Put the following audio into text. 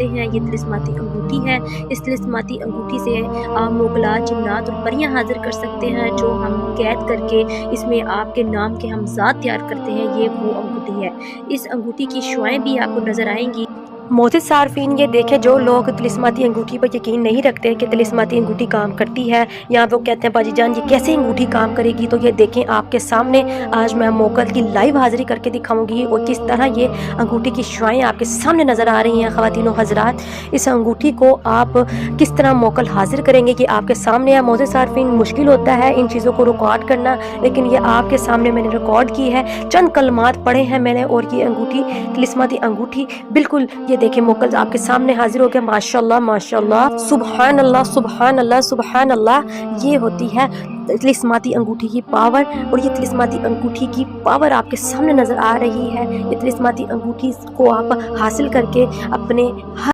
کرتے ہیں یہ تلسماتی انگوٹھی ہے۔ اس تلسماتی انگوٹھی سے آپ موکلات، جنات اور پریاں حاضر کر سکتے ہیں جو ہم قید کر کے اس میں آپ کے نام کے ہم ذات تیار کرتے ہیں، یہ وہ انگوٹھی ہے۔ اس انگوٹھی کی شعائیں بھی آپ کو نظر آئیں گی۔ معزز صارفین، یہ دیکھیں جو لوگ طلسماتی انگوٹھی پر یقین نہیں رکھتے کہ طلسماتی انگوٹھی کام کرتی ہے، یا وہ کہتے ہیں باجی جان یہ کیسے انگوٹھی کام کرے گی، تو یہ دیکھیں آپ کے سامنے آج میں موکل کی لائیو حاضری کر کے دکھاؤں گی اور کس طرح یہ انگوٹھی کی شعائیں آپ کے سامنے نظر آ رہی ہیں۔ خواتین و حضرات، اس انگوٹھی کو آپ کس طرح موکل حاضر کریں گے کہ آپ کے سامنے ہے۔ معزز صارفین، مشکل ہوتا ہے ان چیزوں کو ریکارڈ کرنا، لیکن یہ آپ کے سامنے میں نے ریکارڈ کی ہے، چند کلمات پڑھے ہیں میں نے، اور یہ انگوٹھی طلسماتی انگوٹھی بالکل یہ دیکھیں موکل آپ کے سامنے حاضر ہو گیا۔ ماشاءاللہ ماشاءاللہ، سبحان اللہ سبحان اللہ سبحان اللہ۔ یہ ہوتی ہے طلسماتی انگوٹھی کی پاور، اور یہ طلسماتی انگوٹھی کی پاور آپ کے سامنے نظر آ رہی ہے۔ یہ طلسماتی انگوٹھی کو آپ حاصل کر کے اپنے